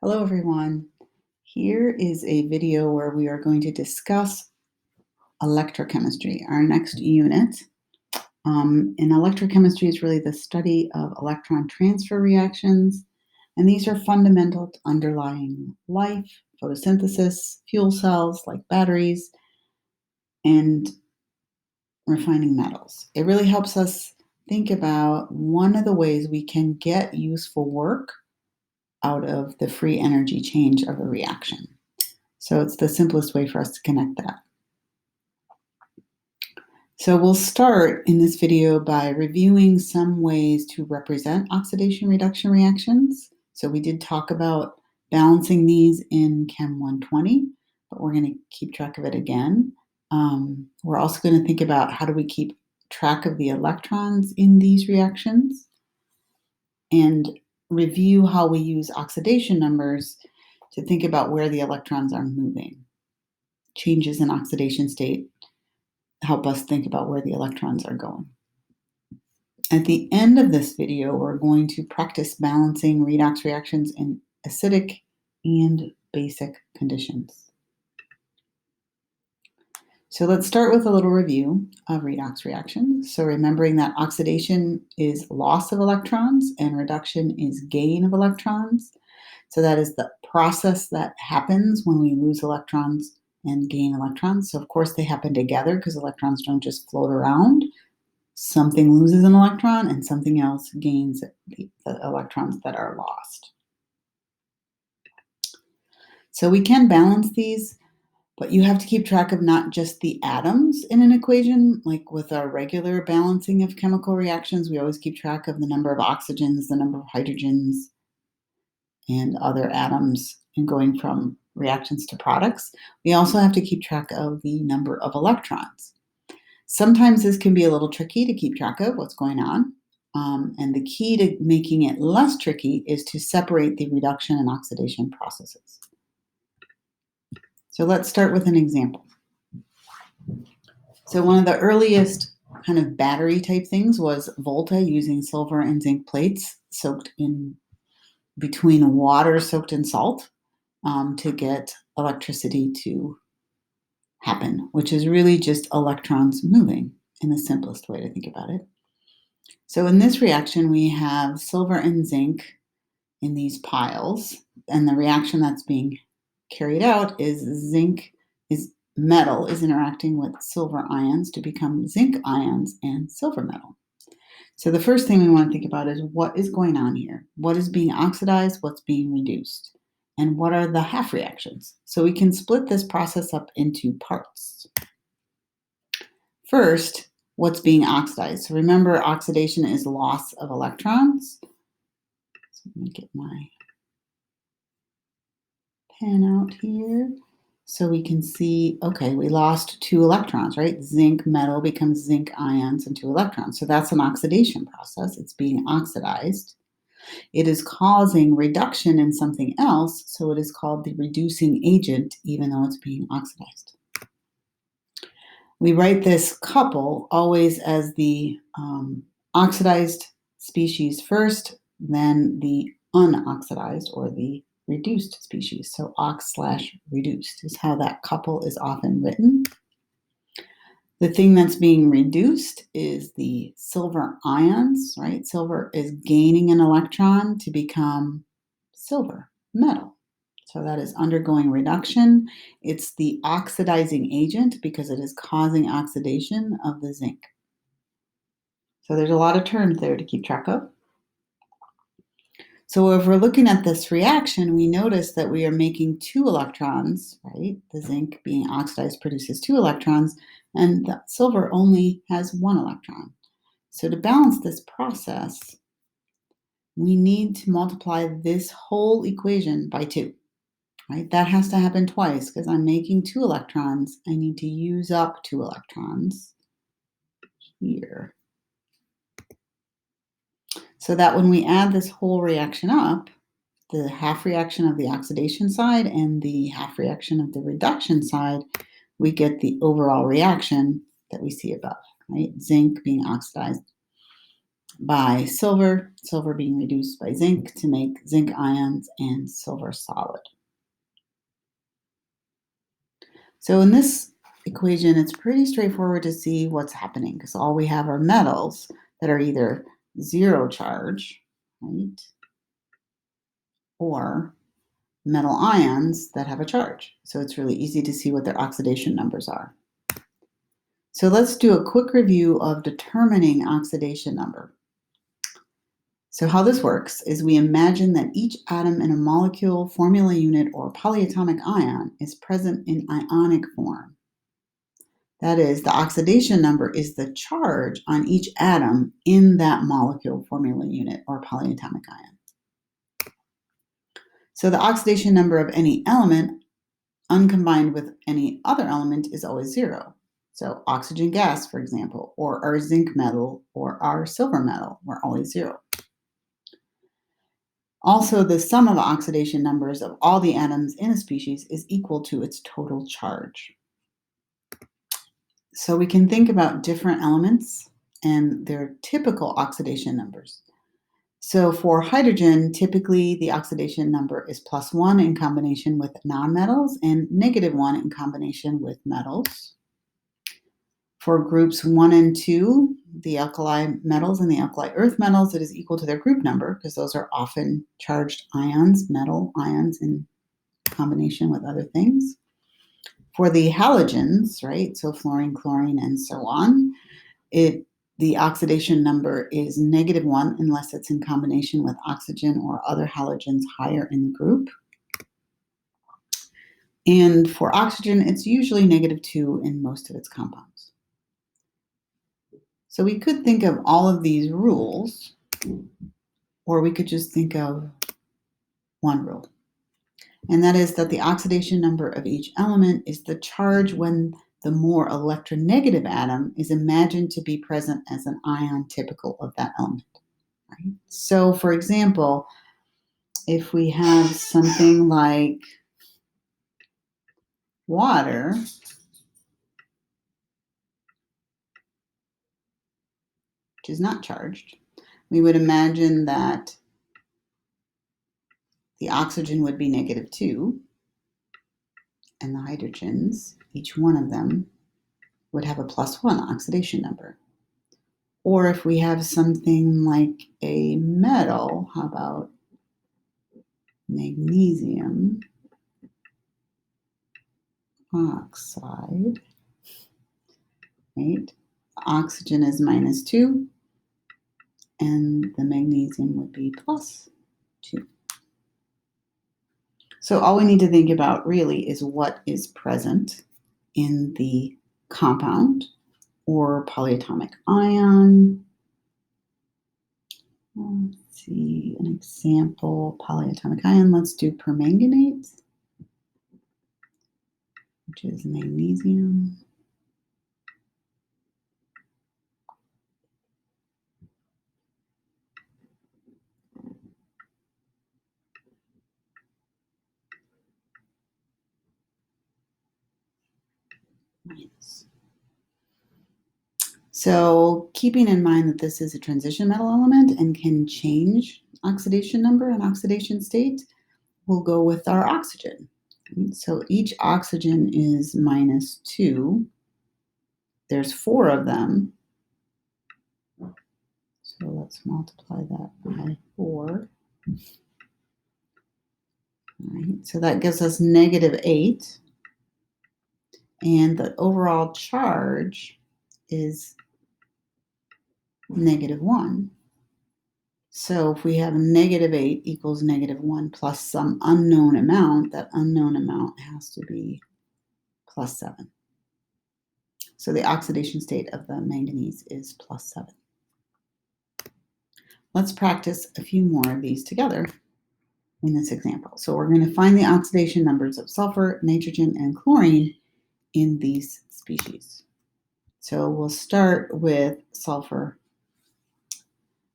Hello everyone. Here is a video where we are going to discuss electrochemistry, our next unit. And electrochemistry is really the study of electron transfer reactions, and these are fundamental to underlying life, photosynthesis, fuel cells like batteries, and refining metals. It really helps us think about one of the ways we can get useful work out of the free energy change of a reaction. So it's the simplest way for us to connect that. So we'll start in this video by reviewing some ways to represent oxidation reduction reactions. So we did talk about balancing these in CHEM122, but we're going to keep track of it again. We're also going to think about how do we keep track of the electrons in these reactions and review how we use oxidation numbers to think about where the electrons are moving. Changes in oxidation state help us think about where the electrons are going. At the end of this video, we're going to practice balancing redox reactions in acidic and basic conditions. So let's start with a little review of redox reactions. So remembering that oxidation is loss of electrons and reduction is gain of electrons. So that is the process that happens when we lose electrons and gain electrons. So of course they happen together because electrons don't just float around. Something loses an electron and something else gains the electrons that are lost. So we can balance these, but you have to keep track of not just the atoms in an equation. Like with our regular balancing of chemical reactions, we always keep track of the number of oxygens, the number of hydrogens, and other atoms, and going from reactions to products. We also have to keep track of the number of electrons. Sometimes this can be a little tricky to keep track of what's going on. And the key to making it less tricky is to separate the reduction and oxidation processes. So let's start with an example. So one of the earliest kind of battery type things was Volta using silver and zinc plates soaked in between water soaked in salt to get electricity to happen, which is really just electrons moving in the simplest way to think about it. So in this reaction, we have silver and zinc in these piles, and the reaction that's being carried out is metal is interacting with silver ions to become zinc ions and silver metal. So the first thing we want to think about is what is going on here? What is being oxidized? What's being reduced? And what are the half reactions? So we can split this process up into parts. First, what's being oxidized? So remember, oxidation is loss of electrons. So let me get my pen out here so we can see, okay, we lost 2 electrons, right? Zinc metal becomes zinc ions and 2 electrons. So that's an oxidation process. It's being oxidized. It is causing reduction in something else, so it is called the reducing agent, even though it's being oxidized. We write this couple always as the oxidized species first, then the unoxidized or the reduced species. So ox/reduced is how that couple is often written. The thing that's being reduced is the silver ions, right? Silver is gaining an electron to become silver metal. So that is undergoing reduction. It's the oxidizing agent because it is causing oxidation of the zinc. So there's a lot of terms there to keep track of. So if we're looking at this reaction, we notice that we are making 2 electrons, right? The zinc being oxidized produces 2 electrons, and the silver only has 1 electron. So to balance this process, we need to multiply this whole equation by 2, right? That has to happen twice because I'm making 2 electrons. I need to use up 2 electrons here. So that when we add this whole reaction up, the half reaction of the oxidation side and the half reaction of the reduction side, we get the overall reaction that we see above, right? Zinc being oxidized by silver, silver being reduced by zinc to make zinc ions and silver solid. So in this equation, it's pretty straightforward to see what's happening because all we have are metals that are either zero charge, right, or metal ions that have a charge. So it's really easy to see what their oxidation numbers are. So let's do a quick review of determining oxidation number. So how this works is we imagine that each atom in a molecule, formula unit, or polyatomic ion is present in ionic form. That is, the oxidation number is the charge on each atom in that molecule, formula unit, or polyatomic ion. So the oxidation number of any element uncombined with any other element is always zero. So oxygen gas, for example, or our zinc metal or our silver metal were always zero. Also, the sum of oxidation numbers of all the atoms in a species is equal to its total charge. So we can think about different elements and their typical oxidation numbers. So for hydrogen, typically the oxidation number is +1 in combination with nonmetals and -1 in combination with metals. For groups 1 and 2, the alkali metals and the alkali earth metals, it is equal to their group number because those are often charged ions, metal ions in combination with other things. For the halogens, right, so fluorine, chlorine, and so on, the oxidation number is -1 unless it's in combination with oxygen or other halogens higher in the group. And for oxygen, it's usually -2 in most of its compounds. So we could think of all of these rules, or we could just think of one rule. And that is that the oxidation number of each element is the charge when the more electronegative atom is imagined to be present as an ion typical of that element. Right? So, for example, if we have something like water, which is not charged, we would imagine that the oxygen would be -2, and the hydrogens, each one of them, would have a +1 oxidation number. Or if we have something like a metal, how about magnesium oxide, right? Oxygen is -2, and the magnesium would be +2. So all we need to think about really is what is present in the compound or polyatomic ion. Let's see, an example, polyatomic ion. Let's do permanganate, which is magnesium. Minus. So keeping in mind that this is a transition metal element and can change oxidation number and oxidation state, we'll go with our oxygen. So each oxygen is -2. There's 4 of them. So let's multiply that by 4. All right, so that gives us -8. And the overall charge is -1. So if we have -8 equals -1 plus some unknown amount, that unknown amount has to be +7. So the oxidation state of the manganese is +7. Let's practice a few more of these together in this example. So we're going to find the oxidation numbers of sulfur, nitrogen, and chlorine in these species. So we'll start with sulfur,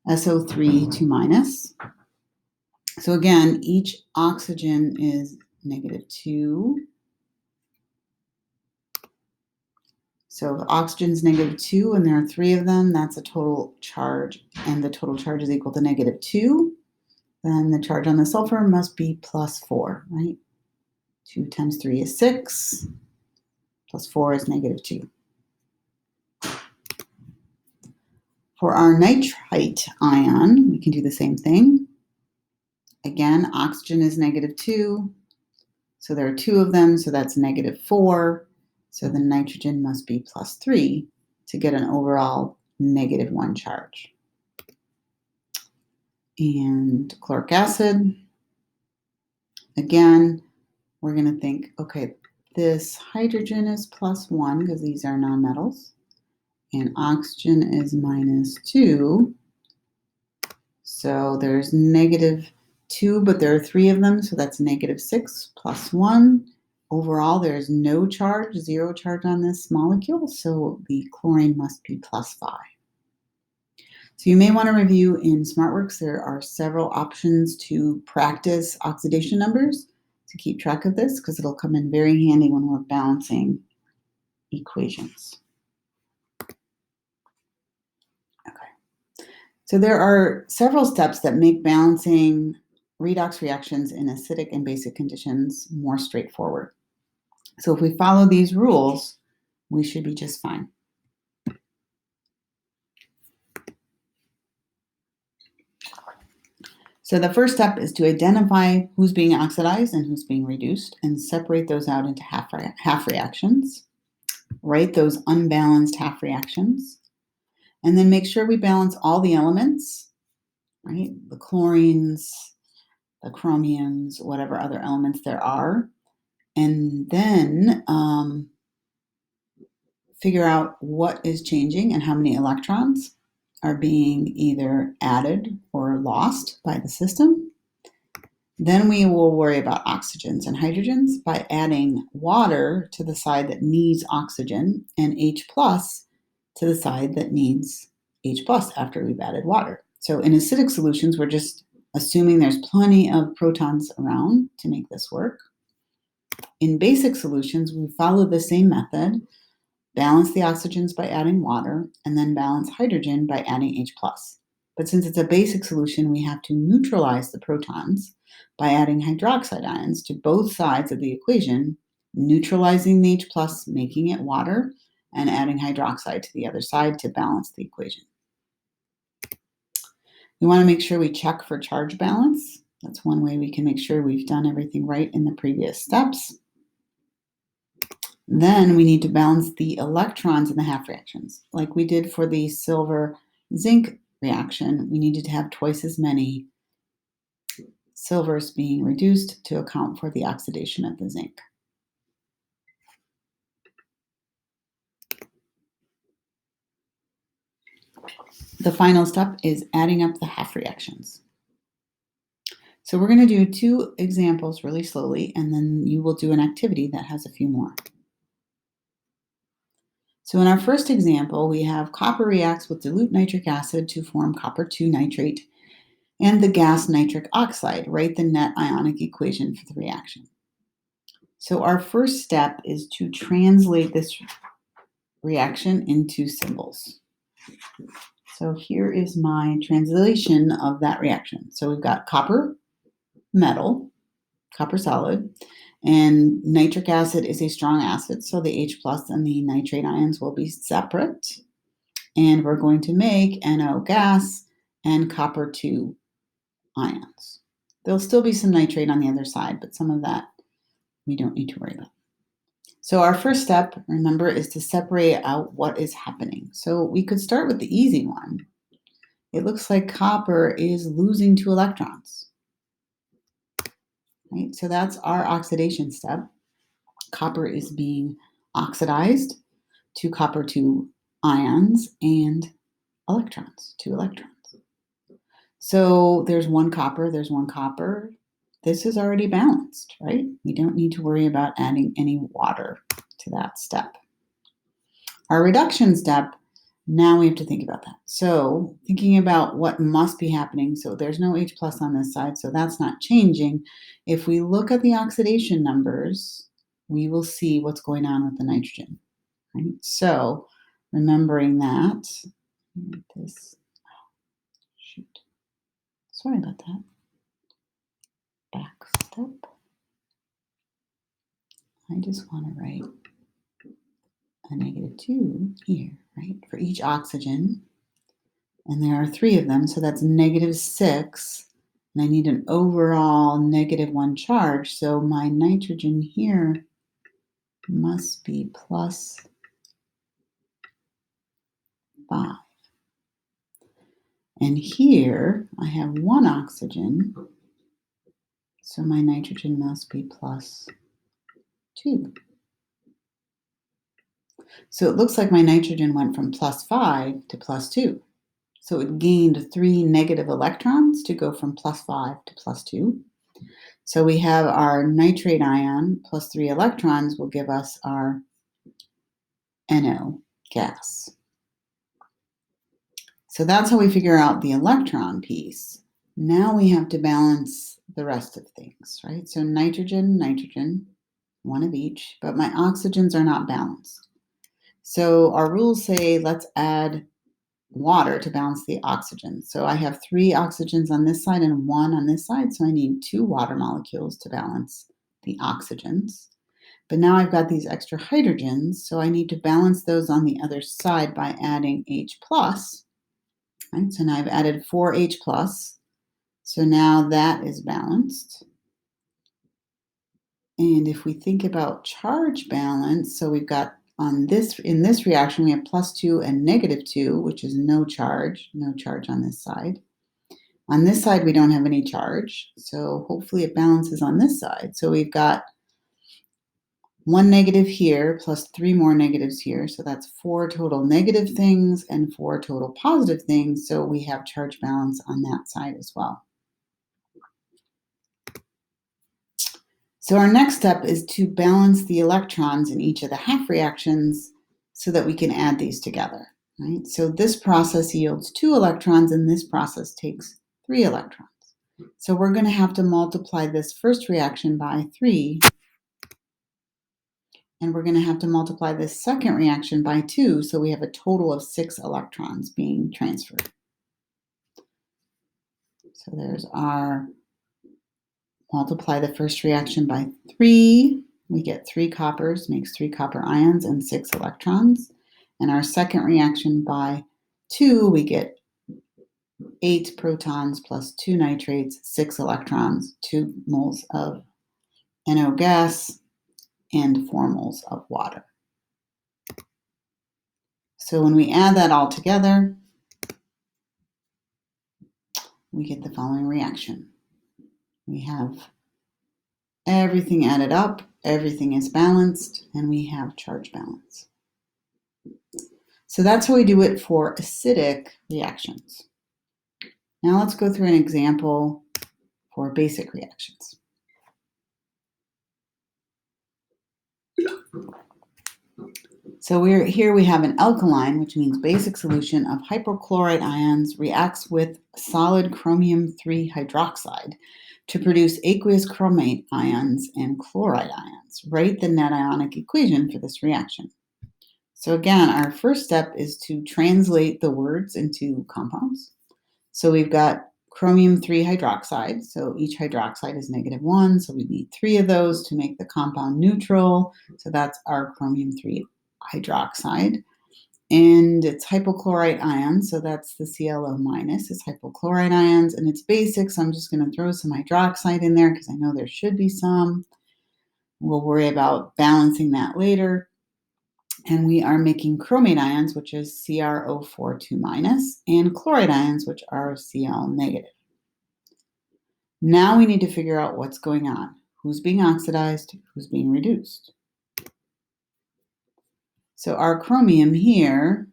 SO3 2-. So again, each oxygen is -2. So if oxygen's -2 and there are 3 of them, that's a total charge, and the total charge is equal to -2. Then the charge on the sulfur must be +4, right? 2 times 3 is 6, plus 4 is -2. For our nitrite ion, we can do the same thing. Again, oxygen is -2, so there are 2 of them, so that's -4. So the nitrogen must be +3 to get an overall -1 charge. And chloric acid, again, we're going to think, okay, this hydrogen is +1 because these are nonmetals, and oxygen is -2. So there's -2, but there are 3 of them, so that's -6 plus 1. Overall, there's no charge, 0 charge on this molecule, so the chlorine must be +5. So you may want to review in SmartWorks. There are several options to practice oxidation numbers to keep track of this because it'll come in very handy when we're balancing equations. Okay. So there are several steps that make balancing redox reactions in acidic and basic conditions more straightforward. So if we follow these rules, we should be just fine. So the first step is to identify who's being oxidized and who's being reduced and separate those out into half reactions. Write those unbalanced half reactions. And then make sure we balance all the elements, right? The chlorines, the chromiums, whatever other elements there are. And then figure out what is changing and how many electrons are being either added or lost by the system. Then we will worry about oxygens and hydrogens by adding water to the side that needs oxygen and H plus to the side that needs H plus after we've added water. So in acidic solutions, we're just assuming there's plenty of protons around to make this work. In basic solutions, we follow the same method. Balance the oxygens by adding water, and then balance hydrogen by adding H+. But since it's a basic solution, we have to neutralize the protons by adding hydroxide ions to both sides of the equation, neutralizing the H+, making it water, and adding hydroxide to the other side to balance the equation. We want to make sure we check for charge balance. That's one way we can make sure we've done everything right in the previous steps. Then we need to balance the electrons in the half reactions. Like we did for the silver-zinc reaction, we needed to have twice as many silvers being reduced to account for the oxidation of the zinc. The final step is adding up the half reactions. So we're going to do 2 examples really slowly, and then you will do an activity that has a few more. So in our first example, we have copper reacts with dilute nitric acid to form copper 2 nitrate and the gas nitric oxide. Write the net ionic equation for the reaction. So our first step is to translate this reaction into symbols. So here is my translation of that reaction. So we've got copper metal, copper solid, and nitric acid is a strong acid, so the H plus and the nitrate ions will be separate. And we're going to make NO gas and copper 2 ions. There'll still be some nitrate on the other side, but some of that we don't need to worry about. So our first step, remember, is to separate out what is happening. So we could start with the easy one. It looks like copper is losing 2 electrons. Right? So that's our oxidation step. Copper is being oxidized to copper 2 ions and electrons, 2 electrons. So there's one copper, there's one copper. This is already balanced, right? We don't need to worry about adding any water to that step. Our reduction step, now we have to think about that. So thinking about what must be happening. So there's no H plus on this side, so that's not changing. If we look at the oxidation numbers, we will see what's going on with the nitrogen. right? So remembering that, this, shoot, sorry about that, back step. I just want to write a -2 here, right, for each oxygen. And there are 3 of them, so that's -6. And I need an overall -1 charge, so my nitrogen here must be +5. And here I have 1 oxygen, so my nitrogen must be +2. So it looks like my nitrogen went from +5 to +2. So it gained 3 negative electrons to go from +5 to +2. So we have our nitrate ion plus 3 electrons will give us our NO gas. So that's how we figure out the electron piece. Now we have to balance the rest of things, right? So nitrogen, nitrogen, 1 of each, but my oxygens are not balanced. So our rules say let's add water to balance the oxygen. So I have 3 oxygens on this side and 1 on this side, so I need 2 water molecules to balance the oxygens. But now I've got these extra hydrogens, so I need to balance those on the other side by adding H+. Right? So now I've added 4 H+. So now that is balanced. And if we think about charge balance, so we've got in this reaction, we have +2 and -2, which is no charge on this side. On this side, we don't have any charge, so hopefully it balances on this side. So we've got 1 negative here plus 3 more negatives here, so that's 4 total negative things and 4 total positive things, so we have charge balance on that side as well. So our next step is to balance the electrons in each of the half reactions so that we can add these together, right? So this process yields 2 electrons and this process takes 3 electrons. So we're going to have to multiply this first reaction by 3, and we're going to have to multiply this second reaction by 2, so we have a total of 6 electrons being transferred. So there's our multiply the first reaction by 3. We get 3 coppers, makes 3 copper ions and 6 electrons. And our second reaction by 2, we get 8 protons plus 2 nitrates, 6 electrons, 2 moles of NO gas, and 4 moles of water. So when we add that all together, we get the following reaction. We have everything added up, everything is balanced, and we have charge balance. So that's how we do it for acidic reactions. Now let's go through an example for basic reactions. So here we have an alkaline, which means basic solution of hypochlorite ions reacts with solid chromium-3 hydroxide to produce aqueous chromate ions and chloride ions. Write the net ionic equation for this reaction. So again, our first step is to translate the words into compounds. So we've got chromium-3 hydroxide. So each hydroxide is -1, so we need 3 of those to make the compound neutral. So that's our chromium-3 hydroxide. And it's hypochlorite ions, so that's the ClO minus. It's hypochlorite ions, and it's basic, so I'm just going to throw some hydroxide in there because I know there should be some. We'll worry about balancing that later. And we are making chromate ions, which is CrO42 minus, and chloride ions, which are Cl negative. Now we need to figure out what's going on. Who's being oxidized? Who's being reduced? So our chromium here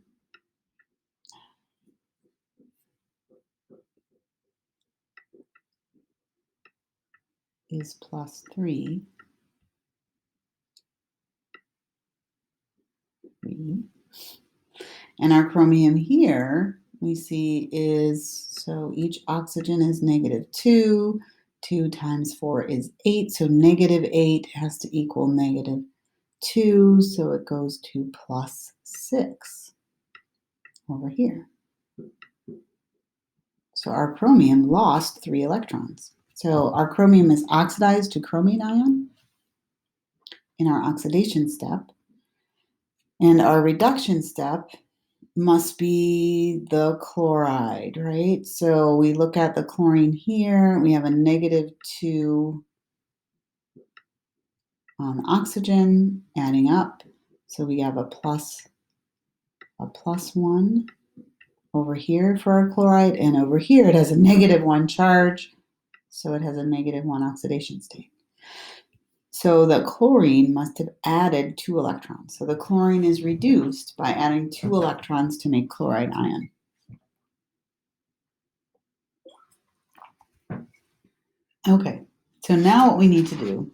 is +3. And our chromium here we see is, so each oxygen is -2. 2 times 4 is 8, so -8 has to equal -2. 2, so it goes to plus 6 over here. So our chromium lost 3 electrons. So our chromium is oxidized to chromium ion in our oxidation step. And our reduction step must be the chloride, right? So we look at the chlorine here. We have a -2 on oxygen adding up. So we have a plus 1 over here for our chloride. And over here it has a -1 charge. So it has a -1 oxidation state. So the chlorine must have added 2 electrons. So the chlorine is reduced by adding 2 electrons to make chloride ion. Okay, so now what we need to do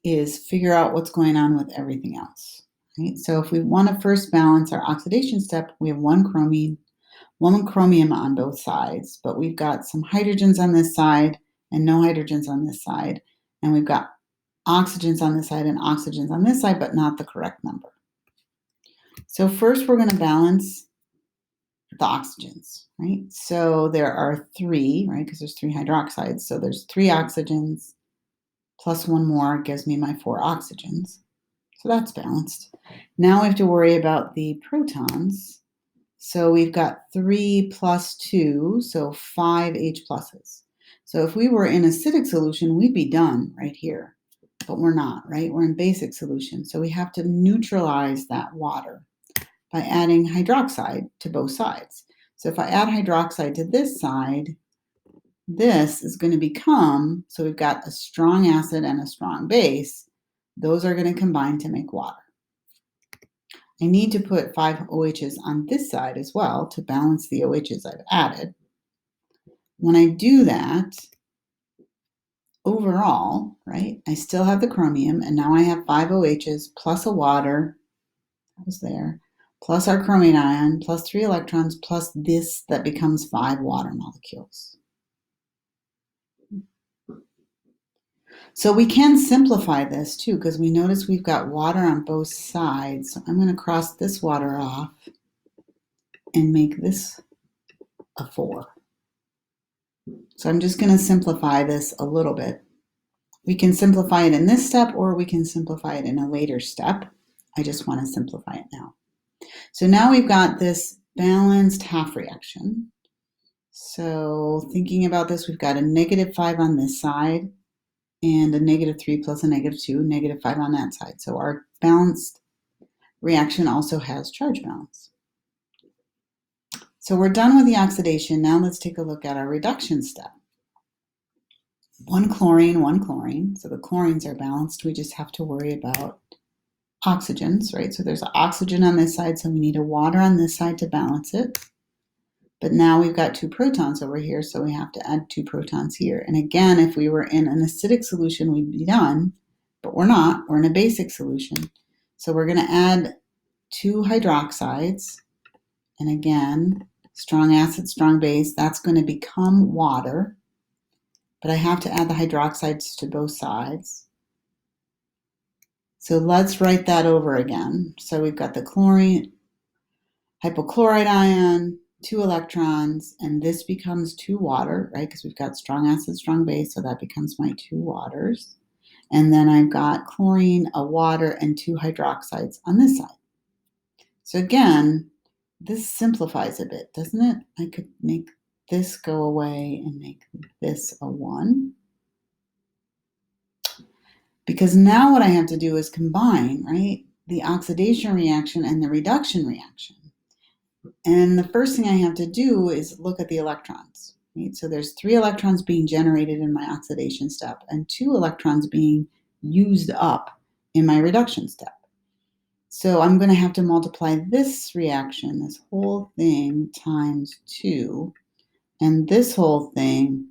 is figure out what's going on with everything else. Right? So if we want to first balance our oxidation step, we have one chromium on both sides, but we've got some hydrogens on this side and no hydrogens on this side. And we've got oxygens on this side and oxygens on this side, but not the correct number. So first we're going to balance the oxygens, right? So there are 3, right? Because there's 3 hydroxides. So there's 3 oxygens plus 1 more gives me my 4 oxygens. So that's balanced. Now we have to worry about the protons. So we've got 3 plus 2, so 5 H pluses. So if we were in acidic solution, we'd be done right here. But we're not, right? We're in basic solution. So we have to neutralize that water by adding hydroxide to both sides. So if I add hydroxide to this side, this is going to become, so we've got a strong acid and a strong base. Those are going to combine to make water. I need to put 5 OHs on this side as well to balance the OHs I've added. When I do that, overall, right, I still have the chromium, and now I have 5 OHs plus a water, that was there, plus our chromium ion, plus 3 electrons, plus this that becomes 5 water molecules. So we can simplify this too, because we notice we've got water on both sides. So I'm going to cross this water off and make this a 4. So I'm just going to simplify this a little bit. We can simplify it in this step, or we can simplify it in a later step. I just want to simplify it now. So now we've got this balanced half reaction. So thinking about this, we've got a -5 on this side and a -3 plus a -2, -5 on that side. So our balanced reaction also has charge balance. So we're done with the oxidation. Now let's take a look at our reduction step. 1 chlorine, 1 chlorine. So the chlorines are balanced. We just have to worry about oxygens, right? So there's an oxygen on this side, so we need a water on this side to balance it. But now we've got 2 protons over here, so we have to add 2 protons here. And again, if we were in an acidic solution, we'd be done, but we're not. We're in a basic solution. So we're going to add 2 hydroxides. And again, strong acid, strong base, that's going to become water. But I have to add the hydroxides to both sides. So let's write that over again. So we've got the chlorine, hypochlorite ion, 2 electrons, and this becomes 2 water, right? Because we've got strong acid, strong base, so that becomes my 2 waters. And then I've got chlorine, a water, and 2 hydroxides on this side. So again, this simplifies a bit, doesn't it? I could make this go away and make this a 1. Because now what I have to do is combine, right, the oxidation reaction and the reduction reaction. And the first thing I have to do is look at the electrons. Right? So there's 3 electrons being generated in my oxidation step and 2 electrons being used up in my reduction step. So I'm going to have to multiply this reaction, this whole thing, times 2, and this whole thing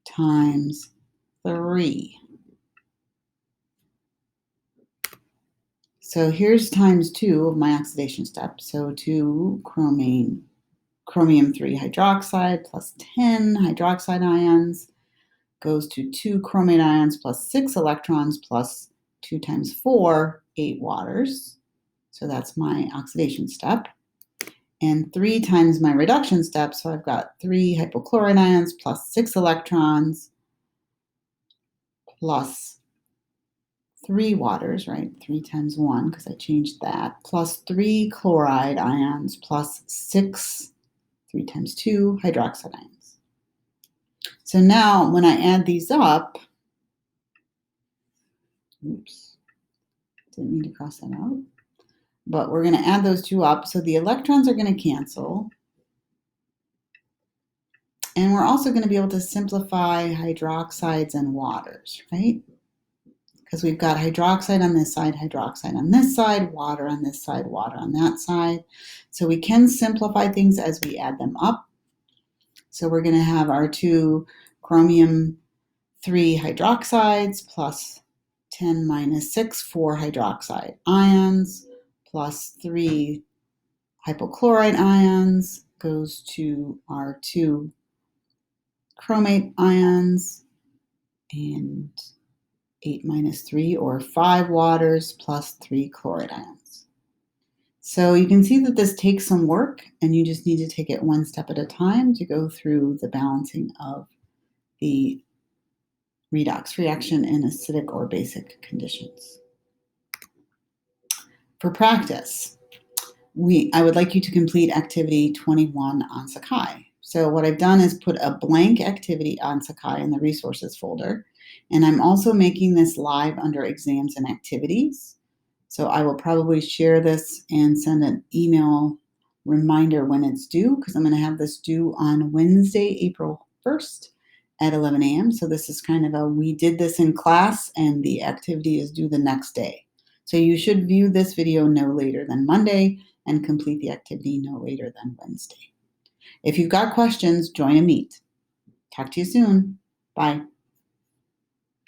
times 3. So here's times 2 of my oxidation step. So 2 chromium 3 hydroxide plus 10 hydroxide ions goes to 2 chromate ions plus 6 electrons plus 2 times 4, 8 waters. So that's my oxidation step. And 3 times my reduction step, so I've got 3 hypochlorite ions plus 6 electrons plus 3 waters, right? 3 times 1, because I changed that, plus 3 chloride ions plus 6, 3 times 2, hydroxide ions. So now when I add these up, oops, didn't mean to cross that out, but we're going to add those two up. So the electrons are going to cancel. And we're also going to be able to simplify hydroxides and waters, right? Because we've got hydroxide on this side, hydroxide on this side, water on this side, water on that side. So we can simplify things as we add them up. So we're going to have our 2 chromium 3 hydroxides plus 10 minus 6, 4 hydroxide ions plus 3 hypochlorite ions goes to our 2 chromate ions, and 8 minus 3, or 5 waters plus 3 chloride ions. So you can see that this takes some work, and you just need to take it one step at a time to go through the balancing of the redox reaction in acidic or basic conditions. For practice, I would like you to complete activity 21 on Sakai. So what I've done is put a blank activity on Sakai in the resources folder, and I'm also making this live under exams and activities. So I will probably share this and send an email reminder when it's due, because I'm going to have this due on Wednesday, April 1st at 11 a.m. So this is kind of we did this in class and the activity is due the next day. So you should view this video no later than Monday and complete the activity no later than Wednesday. If you've got questions, join a meet. Talk to you soon. Bye.